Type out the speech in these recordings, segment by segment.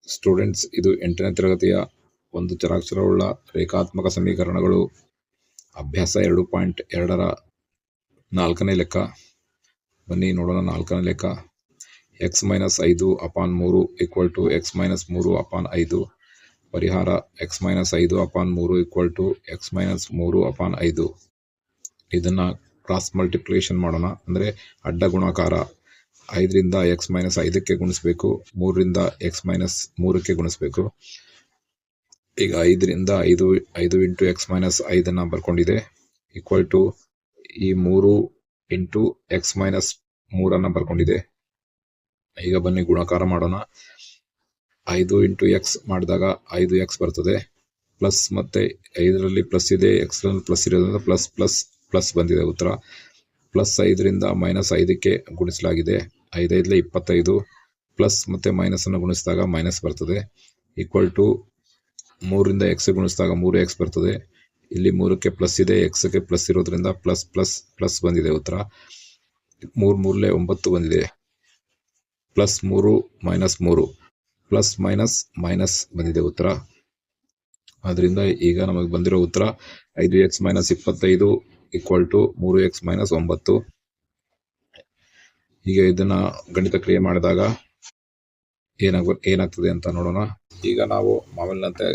Students, ಇದು 8ನೇ ತರಗತಿಯ ಒಂದು ಚರಾಕ್ಷರವುಳ್ಳ ರೇಖಾತ್ಮಕ ಸಮೀಕರಣಗಳು ಅಭ್ಯಾಸ 2.2ರ 4ನೇ ಲೆಕ್ಕ. ಬನ್ನಿ ನೋಡೋಣ 4ನೇ ಲೆಕ್ಕ. x - 5/3 = x - 3/5. ಪರಿಹಾರ x - 5/3 = x - 3/5. ಇದನ್ನ ಕ್ರಾಸ್ ಮಲ್ಟಿಪ್ಲಿಕೇಶನ್ ಮಾಡೋಣ, ಅಂದರೆ ಅಡ್ಡ ಗುಣಾಕಾರ. 5ರಿಂದ x - 5ಕ್ಕೆ ಗುಣಿಸಬೇಕು, 3ರಿಂದ x - 3ಕ್ಕೆ ಗುಣಿಸಬೇಕು. ಈಗ 5ರಿಂದ 5 × x - 5 ಬರ್ಕೊಂಡಿದೆ, ಈಕ್ವಲ್ ಟು ಈ 3 × x - 3 ಬರ್ಕೊಂಡಿದೆ. ಈಗ ಬನ್ನಿ ಗುಣಾಕಾರ ಮಾಡೋಣ. 5 × x ಮಾಡಿದಾಗ 5x ಬರ್ತದೆ. ಪ್ಲಸ್ ಮತ್ತೆ 5ರಲ್ಲಿ ಪ್ಲಸ್ ಇದೆ, x ಪ್ಲಸ್ ಇರೋದ್ರಿಂದ ಪ್ಲಸ್ ಪ್ಲಸ್ ಪ್ಲಸ್ ಬಂದಿದೆ ಉತ್ತರ. ಪ್ಲಸ್ 5ರಿಂದ -5ಕ್ಕೆ ಗುಣಿಸಲಾಗಿದೆ. 5 × 5 = 25. ಪ್ಲಸ್ ಮತ್ತೆ ಮೈನಸ್ ಅನ್ನು ಗುಣಿಸಿದಾಗ ಮೈನಸ್ ಬರ್ತದೆ. ಈಕ್ವಲ್ ಟು 3ರಿಂದ x ಗುಣಿಸಿದಾಗ 3x ಬರ್ತದೆ. ಇಲ್ಲಿ 3ಕ್ಕೆ ಪ್ಲಸ್ ಇದೆ, xಗೆ ಪ್ಲಸ್ ಇರೋದ್ರಿಂದ ಪ್ಲಸ್ ಪ್ಲಸ್ ಪ್ಲಸ್ ಬಂದಿದೆ ಉತ್ತರ. 3 × 3 = 9 ಬಂದಿದೆ. ಪ್ಲಸ್ 3 - 3 ಪ್ಲಸ್ ಮೈನಸ್ ಮೈನಸ್ ಬಂದಿದೆ ಉತ್ತರ. ಆದ್ರಿಂದ ಈಗ ನಮಗೆ ಬಂದಿರೋ ಉತ್ತರ 5x - 25 = 3x - 9. ಈಗ ಇದನ್ನ ಗಣಿತ ಕ್ರಿಯೆ ಮಾಡಿದಾಗ ಏನಾಗ್ತದೆ ಅಂತ ನೋಡೋಣ. ಈಗ ನಾವು ಮಾಮೂಲಿನಂತೆ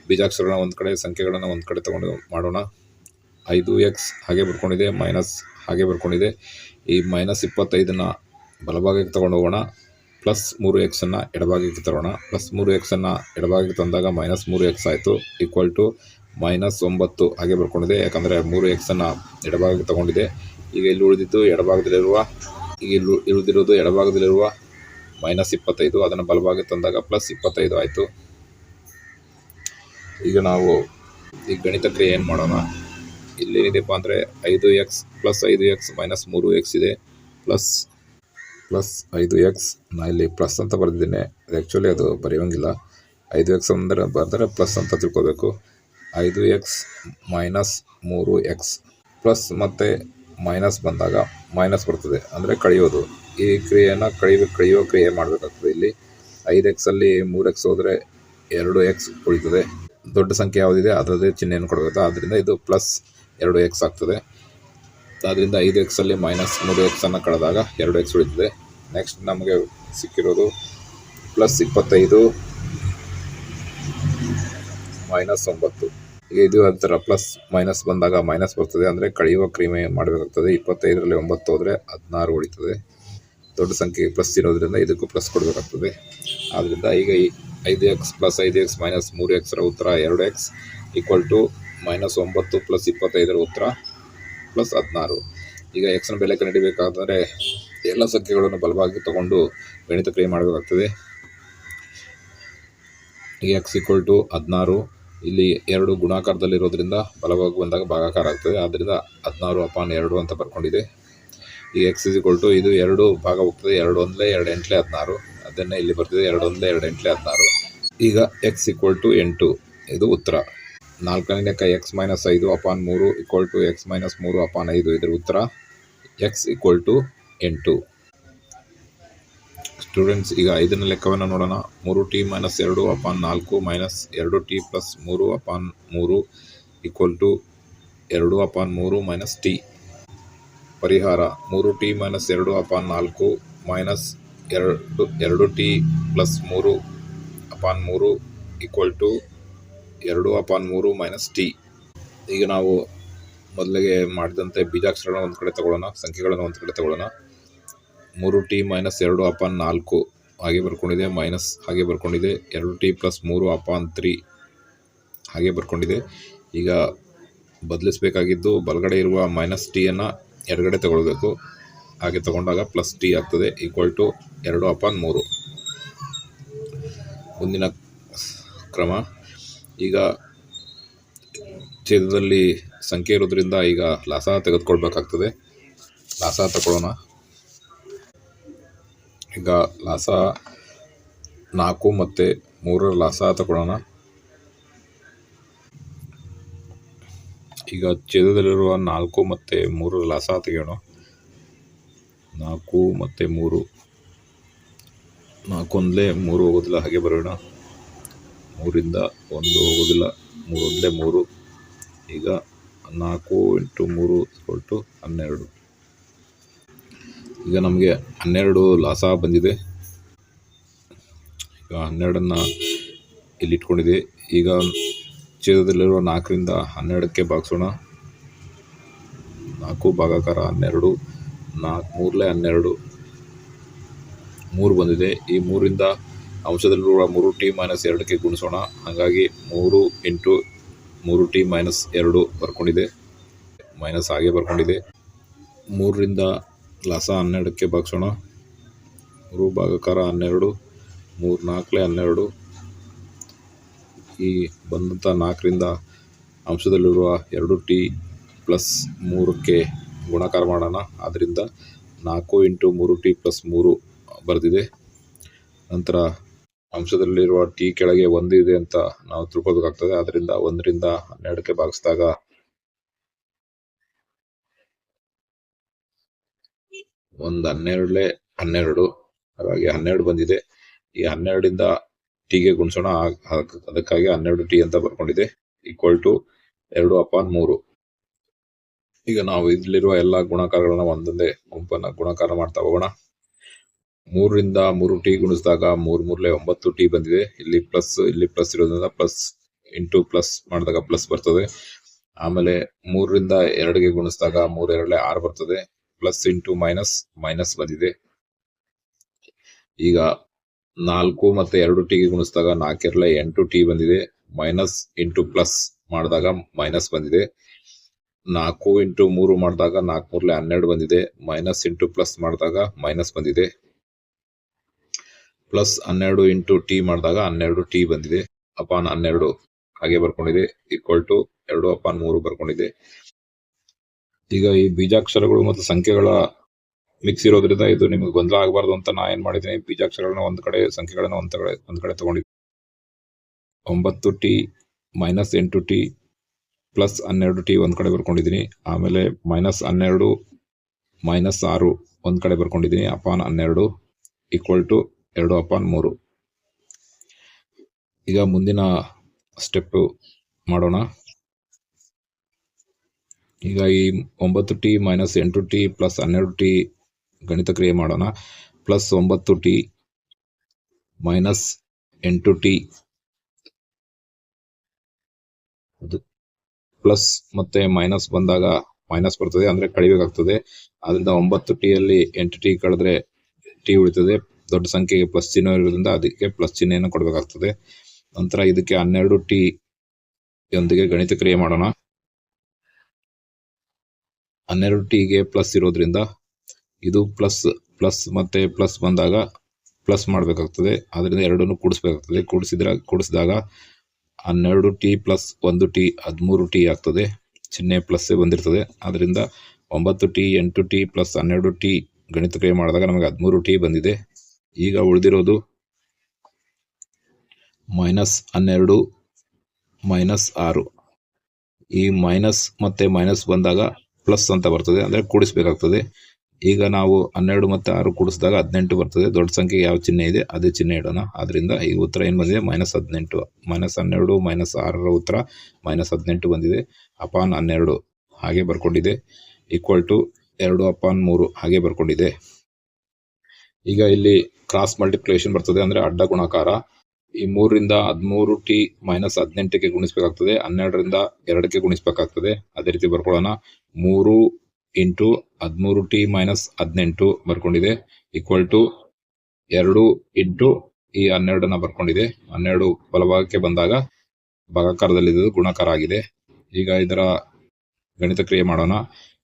ಬೀಜಾಕ್ಷರನ ಒಂದ್ ಕಡೆ, ಸಂಖ್ಯೆಗಳನ್ನ ಒಂದ್ ಕಡೆ ತಗೊಂಡು ಮಾಡೋಣ. 5x ಹಾಗೆ ಬರ್ಕೊಂಡಿದೆ, ಮೈನಸ್ ಹಾಗೆ ಬರ್ಕೊಂಡಿದೆ. ಈ -25ನ್ನ ಬಲಭಾಗಕ್ಕೆ ತಗೊಂಡು ಹೋಗೋಣ, ಪ್ಲಸ್ 3x ಅನ್ನ ಎಡಭಾಗಕ್ಕೆ ತರೋಣ. ಪ್ಲಸ್ 3x ಅನ್ನ ಎಡಭಾಗಕ್ಕೆ ತಂದಾಗ -3x ಆಯಿತು, ಈಕ್ವಲ್ ಟು -9 ಹಾಗೆ ಬರ್ಕೊಂಡಿದೆ. ಯಾಕಂದರೆ 3x ಅನ್ನ ಎಡಭಾಗಕ್ಕೆ ತಗೊಂಡಿದೆ. ಈಗ ಇಲ್ಲಿ ಉಳಿದಿದ್ದು ಎಡಭಾಗದಲ್ಲಿರುವ -25, ಅದನ್ನು ಬಲಭಾಗಕ್ಕೆ ತಂದಾಗ +25 ಆಯಿತು. ಈಗ ನಾವು ಈ ಗಣಿತ ಕ್ರಿಯೆ ಏನು ಮಾಡೋಣ. ಇಲ್ಲೇನಿದೆಪ್ಪ ಅಂದರೆ 5x + 5x - 3x ಇದೆ, ಪ್ಲಸ್ 5x. ನಾ ಇಲ್ಲಿ ಪ್ಲಸ್ ಅಂತ ಬರೆದಿದ್ದೇನೆ, ಆ್ಯಕ್ಚುಲಿ ಅದು ಬರೆಯೋಂಗಿಲ್ಲ. 5x ಅಂದರೆ ಬರೆದರೆ ಪ್ಲಸ್ ಅಂತ ತಿಳ್ಕೋಬೇಕು. 5x - 3x ಪ್ಲಸ್ ಮತ್ತು ಮೈನಸ್ ಬಂದಾಗ ಮೈನಸ್ ಬರ್ತದೆ, ಅಂದರೆ ಕಳೆಯೋದು. ಈ ಕ್ರಿಯೆಯನ್ನು ಕಳೆಯುವ ಕ್ರಿಯೆ ಮಾಡಬೇಕಾಗ್ತದೆ. ಇಲ್ಲಿ 5xಲ್ಲಿ 3x ಹೋದರೆ 2x ಉಳಿತದೆ. ದೊಡ್ಡ ಸಂಖ್ಯೆ ಯಾವುದಿದೆ ಅದರದ್ದೇ ಚಿಹ್ನೆಯನ್ನು ಕೊಡಬೇಕು. ಆದ್ದರಿಂದ ಇದು ಪ್ಲಸ್ 2x ಆಗ್ತದೆ. ಆದ್ದರಿಂದ 5xಲ್ಲಿ -3x ಅನ್ನು ಕಳೆದಾಗ 2x ಉಳಿತದೆ. ನೆಕ್ಸ್ಟ್ ನಮಗೆ ಸಿಕ್ಕಿರೋದು +25 - 9. ಈಗ ಇದು ಅದರ ಪ್ಲಸ್ ಮೈನಸ್ ಬಂದಾಗ ಮೈನಸ್ ಬರ್ತದೆ, ಅಂದರೆ ಕಳೆಯುವ ಕ್ರಿಯೆ ಮಾಡಬೇಕಾಗ್ತದೆ. 25ರಲ್ಲಿ 9 ಹೋದರೆ 16 ಉಳಿತದೆ. ದೊಡ್ಡ ಸಂಖ್ಯೆಗೆ ಪ್ಲಸ್ ಇರೋದ್ರಿಂದ ಇದಕ್ಕೂ ಪ್ಲಸ್ ಕೊಡಬೇಕಾಗ್ತದೆ. ಆದ್ದರಿಂದ ಈಗ ಈ 5x + 5x - 3x ಉತ್ತರ 2x, ಈಕ್ವಲ್ ಟು -9 + 25 ಉತ್ತರ +16. ಈಗ ಎಕ್ಸ್ನ ಬೆಲೆ ಕಂಡುಹಿಡಿಯಬೇಕಾದರೆ ಎಲ್ಲ ಸಂಖ್ಯೆಗಳನ್ನು ಬಲಭಾಗಕ್ಕೆ ತಗೊಂಡು ಗಣಿತ ಕ್ರಿಯೆ ಮಾಡಬೇಕಾಗ್ತದೆ. x = 16. ಇಲ್ಲಿ 2 ಗುಣಾಕಾರದಲ್ಲಿರೋದ್ರಿಂದ ಬಲಭಾಗ ಬಂದಾಗ ಭಾಗಾಕಾರ ಆಗ್ತದೆ. ಆದ್ದರಿಂದ 16/2 ಅಂತ ಬರ್ಕೊಂಡಿದೆ. ಈ x = ಇದು 2 ಭಾಗ ಹೋಗ್ತದೆ, 2 × 1 = 2 × 8 = 16. ಅದನ್ನೇ ಇಲ್ಲಿ ಬರ್ತಿದೆ, 2 × 1 = 2 × 8 = 16. ಈಗ x = 8, ಇದು ಉತ್ತರ. 4ನೇ ಲೆಕ್ಕ x - 5/3 = x - 3/5. ಇದರ ಉತ್ತರ x = 8. ಸ್ಟೂಡೆಂಟ್ಸ್, ಈಗ 5ನೇ ಲೆಕ್ಕವನ್ನು ನೋಡೋಣ. 3t - 2/4 - 2t + 3/3 = 2/3 - t. ಪರಿಹಾರ 3t - 2/4 - 2t + 3/3 = 2/3 - t. ಈಗ ನಾವು ಮೊದಲಿಗೆ ಮಾಡಿದಂತೆ ಬೀಜಾಕ್ಷರನ ಒಂದು ಕಡೆ ತಗೊಳ್ಳೋಣ, ಸಂಖ್ಯೆಗಳನ್ನು ಒಂದು ಕಡೆ ತಗೊಳ್ಳೋಣ. 3t - 2/4 ಹಾಗೆ ಬರ್ಕೊಂಡಿದೆ, ಮೈನಸ್ ಹಾಗೆ ಬರ್ಕೊಂಡಿದೆ. 2t + 3/3 ಹಾಗೆ ಬರ್ಕೊಂಡಿದೆ. ಈಗ ಬದಲಿಸಬೇಕಾಗಿದ್ದು ಬಲಗಡೆ ಇರುವ -tಯನ್ನು ಎಡಗಡೆ ತಗೊಳ್ಬೇಕು. ಹಾಗೆ ತಗೊಂಡಾಗ +t ಆಗ್ತದೆ, ಈಕ್ವಲ್ ಟು 2/3. ಮುಂದಿನ ಕ್ರಮ, ಈಗ ಛೇದದಲ್ಲಿ ಸಂಖ್ಯೆ ಇರೋದ್ರಿಂದ ಈಗ ಲಸ ತೆಗೆದುಕೊಳ್ಬೇಕಾಗ್ತದೆ. ಲಸ ತಗೊಳ್ಳೋಣ. ಈಗ ಲಸ 4 ಮತ್ತು 3ರ ಲಸ ತಗೊಳ್ಳೋಣ. ಈಗ ಛೇದದಲ್ಲಿರುವ 4 ಮತ್ತು 3ರ ಲಸ ತೆಗೆಯೋಣ. 4 ಮತ್ತು 3, 4 ಒಂದಲೇ 3 ಹೋಗೋದಿಲ್ಲ, ಹಾಗೆ ಬರೋಣ. 3ರಿಂದ 1 ಹೋಗೋದಿಲ್ಲ, 3 ಒಂದಲೇ 3. ಈಗ 4 × 3 = 12. ಈಗ ನಮಗೆ 12 ಲಾಸ ಬಂದಿದೆ. ಈಗ 12ನ್ನು ಇಲ್ಲಿ ಇಟ್ಕೊಂಡಿದೆ. ಈಗ ಛೇದದಲ್ಲಿರುವ 4ರಿಂದ 12ಕ್ಕೆ ಭಾಗಿಸೋಣ. 4 ಭಾಗಾಕಾರ 12, 4 3 12, 3 ಬಂದಿದೆ. ಈ 3ರಿಂದ ಅಂಶದಲ್ಲಿರುವ 3t - 2ಕ್ಕೆ ಗುಣಿಸೋಣ. ಹಾಗಾಗಿ 3 × 3t - 2 ಬರ್ಕೊಂಡಿದೆ, ಮೈನಸ್ ಹಾಗೆ ಬರ್ಕೊಂಡಿದೆ. 3ರಿಂದ ಲಾಸ 12ಕ್ಕೆ ಭಾಗಿಸೋಣ. 3 ಭಾಗಾಕಾರ 12, 3 4 12. ಈ ಬಂದಂಥ 4ರಿಂದ ಅಂಶದಲ್ಲಿರುವ 2t + 3ಕ್ಕೆ ಗುಣಾಕಾರ ಮಾಡೋಣ. ಆದ್ದರಿಂದ 4 × 3t + 3 ಬರೆದಿದೆ. ನಂತರ ಅಂಶದಲ್ಲಿರುವ t ಕೆಳಗೆ 1 ಇದೆ ಅಂತ ನಾವು ತಿಳ್ಕೊಬೇಕಾಗ್ತದೆ. ಆದ್ದರಿಂದ 1ರಿಂದ 12ಕ್ಕೆ ಭಾಗಿಸಿದಾಗ 1 12 12, ಹಾಗಾಗಿ 12 ಬಂದಿದೆ. ಈ 12ರಿಂದ ಟಿಗೆ ಗುಣಿಸೋಣ. ಅದಕ್ಕಾಗಿ 12t ಅಂತ ಬರ್ಕೊಂಡಿದೆ, = 2/3. ಈಗ ನಾವು ಇಲ್ಲಿರುವ ಎಲ್ಲ ಗುಣಾಕಾರಗಳನ್ನ ಒಂದೊಂದೇ ಗುಂಪನ್ನು ಗುಣಾಕಾರ ಮಾಡ್ತಾ ಹೋಗೋಣ. 3ರಿಂದ 3t ಗುಣಿಸಿದಾಗ 3 3 9t ಬಂದಿದೆ. ಇಲ್ಲಿ ಪ್ಲಸ್ ಇರೋದ್ರಿಂದ ಪ್ಲಸ್ ಇಂಟು ಪ್ಲಸ್ ಮಾಡಿದಾಗ ಪ್ಲಸ್ ಬರ್ತದೆ. ಆಮೇಲೆ 3ರಿಂದ 2ಗೆ ಗುಣಿಸಿದಾಗ 3 2 6 ಬರ್ತದೆ. ಪ್ಲಸ್ ಇಂಟು ಮೈನಸ್ ಬಂದಿದೆ. ಈಗ 4 ಮತ್ತು 2t ಗುಣಿಸಿದಾಗ 4 2 8t ಬಂದಿದೆ. ಮೈನಸ್ ಇಂಟು ಪ್ಲಸ್ ಮಾಡಿದಾಗ ಮೈನಸ್ ಬಂದಿದೆ. 4 × 3 ಮಾಡಿದಾಗ 4 3 12 ಬಂದಿದೆ. ಮೈನಸ್ ಇಂಟು ಪ್ಲಸ್ ಮಾಡಿದಾಗ ಮೈನಸ್ ಬಂದಿದೆ. ಪ್ಲಸ್ 12 × t ಮಾಡಿದಾಗ 12t ಬಂದಿದೆ. ಅಪಾನ್ 12 ಹಾಗೆ ಬರ್ಕೊಂಡಿದೆ, = 2/3 ಬರ್ಕೊಂಡಿದೆ. ಈಗ ಈ ಬೀಜಾಕ್ಷರಗಳು ಮತ್ತು ಸಂಖ್ಯೆಗಳ ಮಿಕ್ಸ್ ಇರೋದ್ರಿಂದ ಇದು ನಿಮಗೆ ಗೊಂದಲ ಆಗಬಾರ್ದು ಅಂತ ನಾ ಏನು ಮಾಡಿದ್ದೀನಿ, ಬೀಜಾಕ್ಷರಗಳನ್ನ ಒಂದು ಕಡೆ, ಸಂಖ್ಯೆಗಳನ್ನ ಒಂದು ಕಡೆ ತಗೊಂಡಿದ್ದೀನಿ. 9t - 8t + 12t ಒಂದು ಕಡೆ ಬರ್ಕೊಂಡಿದ್ದೀನಿ. ಆಮೇಲೆ -12 - 6 ಒಂದು ಕಡೆ ಬರ್ಕೊಂಡಿದ್ದೀನಿ. ಅಪಾನ್ 12 = 2/3. ಈಗ ಮುಂದಿನ ಸ್ಟೆಪ್ ಮಾಡೋಣ. ಈಗ ಈ 9t - 8t + 12t ಗಣಿತ ಕ್ರಿಯೆ ಮಾಡೋಣ. +9t - 8t ಪ್ಲಸ್ ಮತ್ತೆ ಮೈನಸ್ ಬಂದಾಗ ಮೈನಸ್ ಬರ್ತದೆ, ಅಂದ್ರೆ ಕಳಿಬೇಕಾಗ್ತದೆ. ಅದರಿಂದ 9tಯಲ್ಲಿ 8t ಕಳೆದ್ರೆ t ಉಳಿತದೆ. ದೊಡ್ಡ ಸಂಖ್ಯೆಗೆ ಪ್ಲಸ್ ಚಿಹ್ನೆ ಇರೋದ್ರಿಂದ ಅದಕ್ಕೆ ಪ್ಲಸ್ ಚಿಹ್ನೆಯನ್ನು ಕೊಡಬೇಕಾಗ್ತದೆ. ನಂತರ ಇದಕ್ಕೆ 12t ಯೊಂದಿಗೆ ಗಣಿತ ಕ್ರಿಯೆ ಮಾಡೋಣ. 12tಗೆ ಪ್ಲಸ್ ಇರೋದ್ರಿಂದ ಇದು ಪ್ಲಸ್ ಮತ್ತೆ ಪ್ಲಸ್ ಬಂದಾಗ ಪ್ಲಸ್ ಮಾಡಬೇಕಾಗ್ತದೆ. ಅದರಿಂದ ಎರಡನ್ನು ಕೂಡಿಸ್ಬೇಕಾಗ್ತದೆ. ಕೂಡಿಸಿದಾಗ 12t + 1t 13t ಆಗ್ತದೆ. ಚಿಹ್ನೆ ಪ್ಲಸ್ ಬಂದಿರ್ತದೆ. ಅದರಿಂದ 9t 8t + 12t ಗಣಿತ ಕ್ರಿಯೆ ಮಾಡಿದಾಗ ನಮಗೆ 13t ಬಂದಿದೆ. ಈಗ ಉಳಿದಿರೋದು -12 - 6. ಈ ಮೈನಸ್ ಮತ್ತೆ ಮೈನಸ್ ಬಂದಾಗ ಪ್ಲಸ್ ಅಂತ ಬರ್ತದೆ, ಅಂದರೆ ಕೂಡಿಸ್ಬೇಕಾಗ್ತದೆ. ಈಗ ನಾವು 12 ಮತ್ತು 6 ಕೂಡಿಸಿದಾಗ 18 ಬರ್ತದೆ. ದೊಡ್ಡ ಸಂಖ್ಯೆಗೆ ಯಾವ ಚಿಹ್ನೆ ಇದೆ ಅದೇ ಚಿಹ್ನೆ ಇಡೋಣ. ಆದ್ದರಿಂದ ಈಗ ಉತ್ತರ ಏನು ಬಂದಿದೆ? -18. -12 - 6ರ ಉತ್ತರ -18 ಬಂದಿದೆ. ಅಪಾನ್ 12 ಹಾಗೆ ಬರ್ಕೊಂಡಿದೆ, = 2/3 ಹಾಗೆ ಬರ್ಕೊಂಡಿದೆ. ಈಗ ಇಲ್ಲಿ ಕ್ರಾಸ್ ಮಲ್ಟಿಪ್ಲಿಕೇಶನ್ ಬರ್ತದೆ, ಅಂದರೆ ಅಡ್ಡ ಗುಣಾಕಾರ. ಈ 3ರಿಂದ 13t - 18ಗೆ ಗುಣಿಸ್ಬೇಕಾಗ್ತದೆ. 12ರಿಂದ 2ಕ್ಕೆ ಗುಣಿಸ್ಬೇಕಾಗ್ತದೆ. ಅದೇ ರೀತಿ ಬರ್ಕೊಳ್ಳೋಣ. 3 × 13t - 18 ಬರ್ಕೊಂಡಿದೆ, = 2 × ಈ 12ನ್ನ ಬರ್ಕೊಂಡಿದೆ. 12 ಬಲಭಾಗಕ್ಕೆ ಬಂದಾಗ ಭಾಗಾಕಾರದಲ್ಲಿದ್ದು ಗುಣಾಕಾರ ಆಗಿದೆ. ಈಗ ಇದರ ಗಣಿತ ಕ್ರಿಯೆ ಮಾಡೋಣ.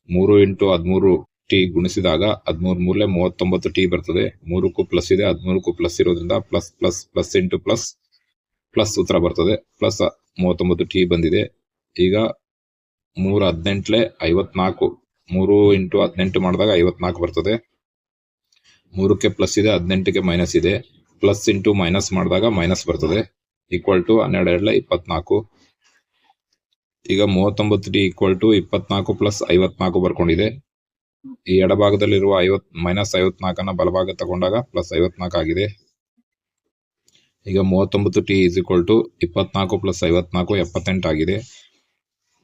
3 × 13t ಗುಣಿಸಿದಾಗ 13 3 39t ಬರ್ತದೆ. 3ಕ್ಕೂ ಪ್ಲಸ್ ಇದೆ, 13ಕ್ಕೂ ಪ್ಲಸ್ ಇರೋದ್ರಿಂದ ಪ್ಲಸ್ ಇಂಟು ಪ್ಲಸ್ ಉತ್ತರ ಬರ್ತದೆ. ಪ್ಲಸ್ 39t ಬಂದಿದೆ. ಈಗ 3 18 54. 3 × 18 ಮಾಡಿದಾಗ 54 ಬರ್ತದೆ. 3ಕ್ಕೆ ಪ್ಲಸ್ ಇದೆ, 18ಗೆ ಮೈನಸ್ ಇದೆ. ಪ್ಲಸ್ ಇಂಟು ಮೈನಸ್ ಮಾಡಿದಾಗ ಮೈನಸ್ ಬರ್ತದೆ, = 12 24. ಈಗ 39t = 24 + 54 ಬರ್ಕೊಂಡಿದೆ. ಈ ಎಡಭಾಗದಲ್ಲಿರುವ -54ನ್ನ ಬಲಭಾಗ ತಗೊಂಡಾಗ +54 ಆಗಿದೆ. ಈಗ 39t = 24 + 54 78 ಆಗಿದೆ.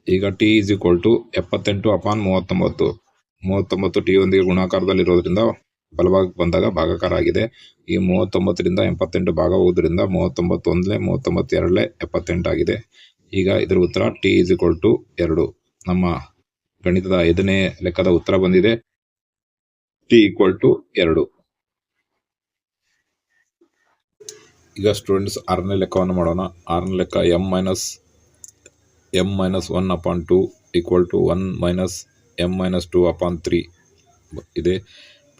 ಈಗ t = 78/39. 39 t ಯೊಂದಿಗೆ ಗುಣಾಕಾರದಲ್ಲಿರೋದ್ರಿಂದ ಬಲಭಾಗಕ್ಕೆ ಬಂದಾಗ ಭಾಗಾಕಾರ ಆಗಿದೆ. ಈ 39ರಿಂದ 78 ಭಾಗ ಹೋಗೋದ್ರಿಂದ 39 1 39 2 78 ಆಗಿದೆ. ಈಗ ಇದರ ಉತ್ತರ t = 2. ನಮ್ಮ ಗಣಿತದ 5ನೇ ಲೆಕ್ಕದ ಉತ್ತರ ಬಂದಿದೆ. t = 2. ಈಗ ಸ್ಟೂಡೆಂಟ್ಸ್ 6ನೇ ಲೆಕ್ಕವನ್ನು ಮಾಡೋಣ. 6ನೇ ಲೆಕ್ಕ m-1/2 = 1 - m-2/3 ಇದೆ.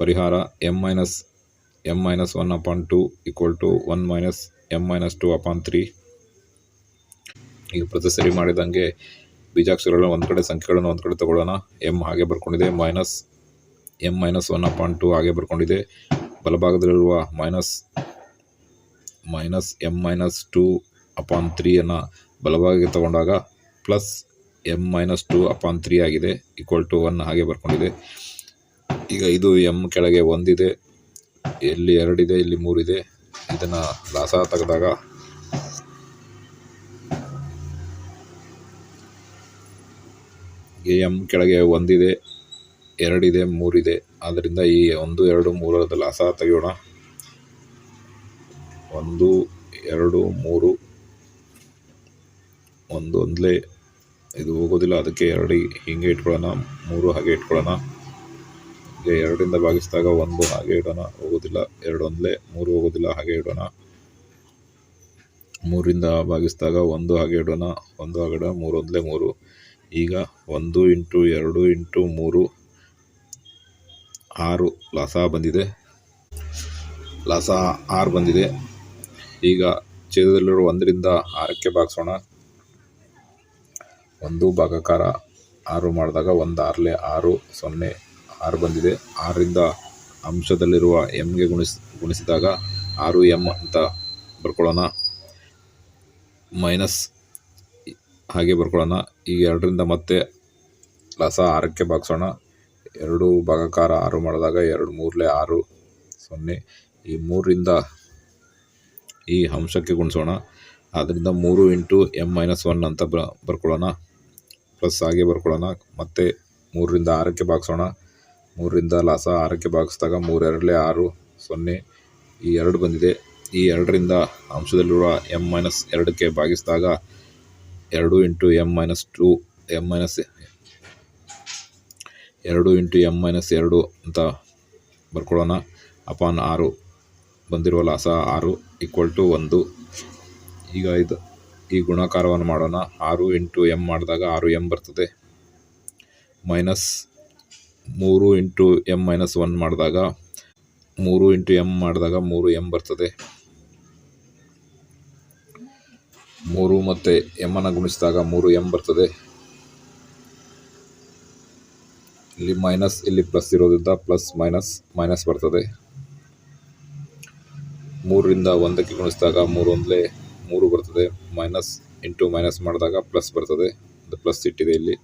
ಪರಿಹಾರ m-1/2 = 1 - m-2/3. ಈಗ ಪ್ರತಿ ಸರಿ ಮಾಡಿದಂಗೆ ಬೀಜಾಕ್ಷರಗಳನ್ನು ಒಂದು ಕಡೆ, ಸಂಖ್ಯೆಗಳನ್ನು ಒಂದು ಕಡೆ ತಗೊಳ್ಳೋಣ. m ಹಾಗೆ ಬರ್ಕೊಂಡಿದೆ, m-1/2 ಹಾಗೆ ಬರ್ಕೊಂಡಿದೆ. ಬಲಭಾಗದಲ್ಲಿರುವ -m-2/3 ಅನ್ನು ಬಲಭಾಗಕ್ಕೆ ತಗೊಂಡಾಗ ಪ್ಲಸ್ m-2/3 ಆಗಿದೆ, =1 ಹಾಗೆ ಬರ್ಕೊಂಡಿದೆ. ಈಗ ಇದು m ಕೆಳಗೆ 1 ಇದೆ, ಇಲ್ಲಿ 2 ಇದೆ, ಇಲ್ಲಿ 3 ಇದೆ. ಇದನ್ನ ಲಾಸ ತೆಗೆದಾಗ m ಕೆಳಗೆ 1 ಇದೆ, 2 ಇದೆ, 3 ಇದೆ. ಆದ್ದರಿಂದ ಈ 1 2 3 ಲಾಸ ತೆಗೆಯೋಣ. 1 2 3 1 1 ಇದು ಹೋಗೋದಿಲ್ಲ, ಅದಕ್ಕೆ 2 ಹಿಂಗೆ ಇಟ್ಕೊಳ್ಳೋಣ, 3 ಹಾಗೆ ಇಟ್ಕೊಳ್ಳೋಣ. ಈಗ 2ರಿಂದ ಭಾಗಿಸಿದಾಗ 1 ಹಾಗೆ ಇಡೋಣ, ಹೋಗೋದಿಲ್ಲ. 2 1 3 ಹೋಗೋದಿಲ್ಲ, ಹಾಗೆ ಇಡೋಣ. 3ರಿಂದ ಭಾಗಿಸಿದಾಗ 1 ಹಾಗೆ ಇಡೋಣ, 1 ಹಾಗೆ ಇಡೋಣ. 3 1 3. ಈಗ 1 × 2 × 3 6 ಲಾಸ ಬಂದಿದೆ. ಲಾಸ 6 ಬಂದಿದೆ. ಈಗ ಛೇದದಲ್ಲಿರುವ 1ರಿಂದ 6ಕ್ಕೆ ಭಾಗಿಸೋಣ. 1 ಭಾಗಾಕಾರ 6 ಮಾಡಿದಾಗ 1 6 6 0 6 ಬಂದಿದೆ. 6ರಿಂದ ಅಂಶದಲ್ಲಿರುವ mಗೆ ಗುಣಿಸಿದಾಗ 6m ಅಂತ ಬರ್ಕೊಳ್ಳೋಣ. ಮೈನಸ್ ಹಾಗೆ ಬರ್ಕೊಳ್ಳೋಣ. ಈಗ 2ರಿಂದ ಮತ್ತೆ ಲಾಸ 6ಕ್ಕೆ ಭಾಗಿಸೋಣ. 2 ಭಾಗಾಕಾರ 6 ಮಾಡಿದಾಗ 2 3 6 0. ಈ 3ರಿಂದ ಈ ಅಂಶಕ್ಕೆ ಗುಣಿಸೋಣ. ಆದ್ದರಿಂದ 3 × m-1 ಅಂತ ಬರ್ಕೊಳ್ಳೋಣ. ಪ್ಲಸ್ ಹಾಗೆ ಬರ್ಕೊಳ್ಳೋಣ. ಮತ್ತೆ 3ರಿಂದ 6ಕ್ಕೆ ಭಾಗಿಸೋಣ. 3ರಿಂದ ಲಾಸ 6ಕ್ಕೆ ಭಾಗಿಸಿದಾಗ 3 2 6 0. ಈ 2 ಬಂದಿದೆ. ಈ 2ರಿಂದ ಅಂಶದಲ್ಲಿರುವ m-2ಕ್ಕೆ ಭಾಗಿಸಿದಾಗ 2 × m-2 ಅಂತ ಬರ್ಕೊಳ್ಳೋಣ. ಅಪಾನ್ 6 ಬಂದಿರುವ ಲಾಸ 6 = 1. ಈಗ ಈ ಗುಣಾಕಾರವನ್ನು ಮಾಡೋಣ. 6 × m ಮಾಡಿದಾಗ 6m ಬರ್ತದೆ. ಮೈನಸ್ 3 × m-1 ಮಾಡಿದಾಗ 3 × m ಮಾಡಿದಾಗ 3m ಬರ್ತದೆ. 3 ಮತ್ತು m ಅನ್ನು ಗುಣಿಸಿದಾಗ 3m ಬರ್ತದೆ. ಇಲ್ಲಿ ಮೈನಸ್, ಇಲ್ಲಿ ಪ್ಲಸ್ ಇರೋದ್ರಿಂದ ಪ್ಲಸ್ ಮೈನಸ್ ಬರ್ತದೆ. 3ರಿಂದ 1ಕ್ಕೆ ಗುಣಿಸಿದಾಗ 3 1 3 ಬರ್ತದೆ. ಮೈನಸ್ ಇಂಟು ಮೈನಸ್ ಮಾಡಿದಾಗ ಪ್ಲಸ್ ಬರ್ತದೆ. ಅದು ಪ್ಲಸ್ ಇಟ್ಟಿದೆ ಇಲ್ಲಿ.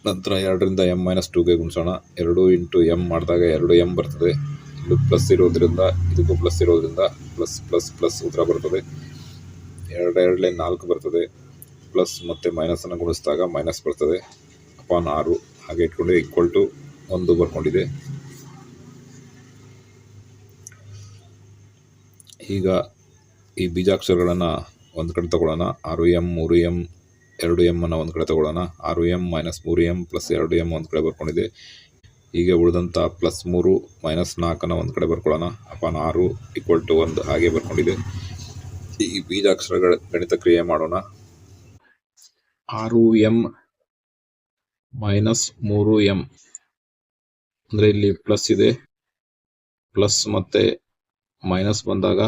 ನಂತರ 2ರಿಂದ m-2ಗೆ ಗುಣಿಸೋಣ. 2 × m ಮಾಡಿದಾಗ 2m ಬರ್ತದೆ. ಇಲ್ಲಿ ಪ್ಲಸ್ ಇರೋದ್ರಿಂದ ಇದಕ್ಕೂ ಪ್ಲಸ್ ಇರೋದ್ರಿಂದ ಪ್ಲಸ್ ಪ್ಲಸ್ ಪ್ಲಸ್ ಉತ್ತರ ಬರ್ತದೆ. 2 2 4 ಬರ್ತದೆ. ಪ್ಲಸ್ ಮತ್ತು ಮೈನಸನ್ನು ಗುಣಿಸಿದಾಗ ಮೈನಸ್ ಬರ್ತದೆ. ಅಪಾನ್ 6 ಹಾಗೆ ಇಟ್ಕೊಂಡು =1 ಬರ್ಕೊಂಡಿದೆ. ಈಗ ಈ ಬೀಜಾಕ್ಷರಗಳನ್ನು ಒಂದು ಕಡೆ ತಗೊಳ್ಳೋಣ. 6m 3m 2m ಅನ್ನು ಒಂದು ಕಡೆ ತಗೊಳ್ಳೋಣ. 6m - 3m + 2m ಒಂದು ಕಡೆ ಬರ್ಕೊಂಡಿದೆ. ಹೀಗೆ ಉಳಿದಂಥ +3 - 4 ಒಂದು ಕಡೆ ಬರ್ಕೊಳ್ಳೋಣ. ಅಪಾನ್ 6 = 1 ಹಾಗೆ ಬರ್ಕೊಂಡಿದೆ. ಈ ಬೀಜಾಕ್ಷರಗಳ ಗಣಿತ ಕ್ರಿಯೆ ಮಾಡೋಣ. 6m - 3m ಅಂದರೆ ಇಲ್ಲಿ ಪ್ಲಸ್ ಇದೆ, ಪ್ಲಸ್ ಮತ್ತೆ ಮೈನಸ್ ಬಂದಾಗ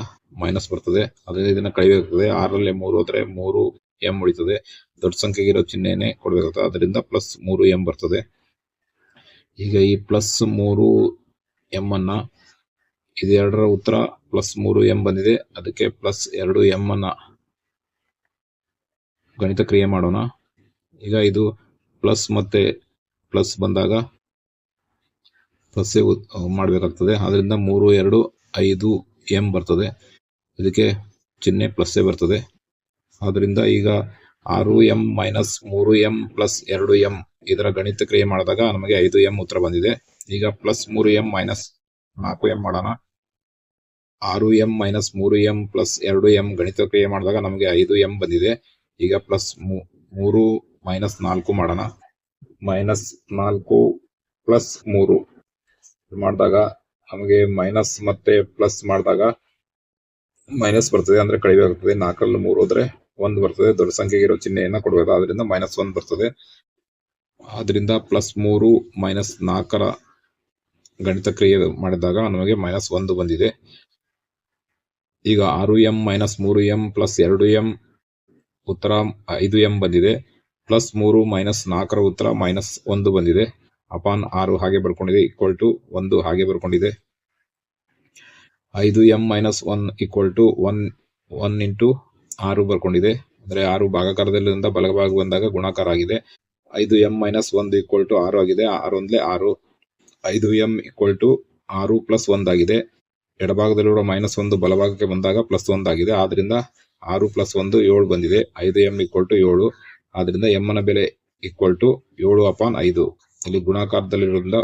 ಮೈನಸ್ ಬರ್ತದೆ. ಅದರಿಂದ ಇದನ್ನು ಕಳಿಬೇಕಾಗ್ತದೆ. 6ರಲ್ಲಿ 3 ಹೋದರೆ 3m ಉಳಿತದೆ. ದೊಡ್ಡ ಸಂಖ್ಯೆಗಿರೋ ಚಿಹ್ನೆನೇ ಕೊಡಬೇಕಾಗ್ತದೆ. ಅದರಿಂದ +3m ಬರ್ತದೆ. ಈಗ ಈ +3m ಅನ್ನು ಇದೆರಡರ ಉತ್ತರ +3m ಬಂದಿದೆ. ಅದಕ್ಕೆ +2m ಅನ್ನು ಗಣಿತ ಕ್ರಿಯೆ ಮಾಡೋಣ. ಈಗ ಇದು ಪ್ಲಸ್ ಮತ್ತೆ ಪ್ಲಸ್ ಬಂದಾಗ ಪ್ಲಸ್ ಮಾಡಬೇಕಾಗ್ತದೆ. ಅದರಿಂದ 3 2 5m ಬರ್ತದೆ. ಇದಕ್ಕೆ ಚಿಹ್ನೆ ಪ್ಲಸ್ಸೇ ಬರ್ತದೆ. ಆದ್ದರಿಂದ ಈಗ 6m minus 3m plus 2m ಇದರ ಗಣಿತ ಕ್ರಿಯೆ ಮಾಡಿದಾಗ ನಮಗೆ 5m ಉತ್ತರ ಬಂದಿದೆ. ಈಗ ಪ್ಲಸ್ 3m ಮೈನಸ್ 4m ಮಾಡೋಣ. 6m minus 3m plus 2m ಗಣಿತ ಕ್ರಿಯೆ ಮಾಡಿದಾಗ ನಮಗೆ 5m ಬಂದಿದೆ. ಈಗ ಪ್ಲಸ್ 3 ಮೈನಸ್ 4 ಮಾಡೋಣ. ಮೈನಸ್ 4 ಪ್ಲಸ್ 3 ಮಾಡಿದಾಗ ನಮಗೆ ಮೈನಸ್ ಮತ್ತೆ ಪ್ಲಸ್ ಮಾಡಿದಾಗ ಮೈನಸ್ ಬರ್ತದೆ, ಅಂದ್ರೆ ಕಡಿಮೆ ಬರ್ತದೆ. 4ರಲ್ಲಿ 3 ಹೋದ್ರೆ 1 ಬರ್ತದೆ. ದೊಡ್ಡ ಸಂಖ್ಯೆಗೆ ಇರೋ ಚಿಹ್ನೆಯನ್ನ ಕೊಡಬೇಕು, ಆದ್ರಿಂದ ಮೈನಸ್ 1 ಬರ್ತದೆ. ಆದ್ರಿಂದ ಪ್ಲಸ್ 3 ಮೈನಸ್ 4ರ ಗಣಿತ ಕ್ರಿಯೆ ಮಾಡಿದಾಗ ನಮಗೆ ಮೈನಸ್ 1 ಬಂದಿದೆ. ಈಗ 6m minus 3m plus 2m ಉತ್ತರ 5m ಬಂದಿದೆ. ಪ್ಲಸ್ 3 ಮೈನಸ್ 4ರ ಉತ್ತರ ಮೈನಸ್ 1 ಬಂದಿದೆ. ಅಪಾನ್ 6 ಹಾಗೆ ಬರ್ಕೊಂಡಿದೆ, ಈಕ್ವಲ್ ಟು 1 ಹಾಗೆ ಬರ್ಕೊಂಡಿದೆ. 5m minus 1 equal to 1 into 6 ಬರ್ಕೊಂಡಿದೆ. ಅಂದ್ರೆ 6 ಭಾಗಾಕಾರದಲ್ಲಿಂದ ಬಲಭಾಗ ಬಂದಾಗ ಗುಣಾಕಾರ ಆಗಿದೆ. 5m ಮೈನಸ್ 1 ಈಕ್ವಲ್ ಟು 6 ಆಗಿದೆ. 6 ಒಂದ್ಲೆ 6. 5m ಈಕ್ವಲ್ ಟು 6 ಪ್ಲಸ್ 1 ಆಗಿದೆ. ಎಡಭಾಗದಲ್ಲಿರುವ ಮೈನಸ್ 1 ಬಲಭಾಗಕ್ಕೆ ಬಂದಾಗ ಪ್ಲಸ್ 1 ಆಗಿದೆ. ಆದ್ರಿಂದ 6 ಪ್ಲಸ್ 1 7 ಬಂದಿದೆ. 5m equal to 7. ಆದ್ರಿಂದ m ನ ಬೆಲೆ ಈಕ್ವಲ್ ಟು 7 ಅಪಾನ್ 5. ಇಲ್ಲಿ ಗುಣಾಕಾರದಲ್ಲಿರೋದ್ರಿಂದ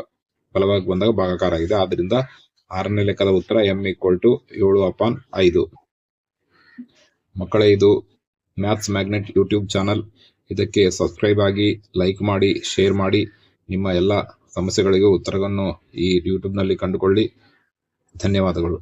ಬಲಭಾಗ ಬಂದಾಗ ಭಾಗಾಕಾರ ಆಗಿದೆ. ಆದ್ರಿಂದ 6ನೇ ಲೆಕ್ಕದ ಉತ್ತರ m ಈಕ್ವಲ್ ಟು 7 ಅಪಾನ್ 5. ಮಕ್ಕಳೇ, ಇದು ಮ್ಯಾಥ್ಸ್ ಮ್ಯಾಗ್ನೆಟ್ ಯೂಟ್ಯೂಬ್ ಚಾನಲ್. ಇದಕ್ಕೆ ಸಬ್ಸ್ಕ್ರೈಬ್ ಆಗಿ, ಲೈಕ್ ಮಾಡಿ, ಶೇರ್ ಮಾಡಿ. ನಿಮ್ಮ ಎಲ್ಲ ಸಮಸ್ಯೆಗಳಿಗೂ ಉತ್ತರವನ್ನು ಈ ಯೂಟ್ಯೂಬ್ನಲ್ಲಿ ಕಂಡುಕೊಳ್ಳಿ. ಧನ್ಯವಾದಗಳು.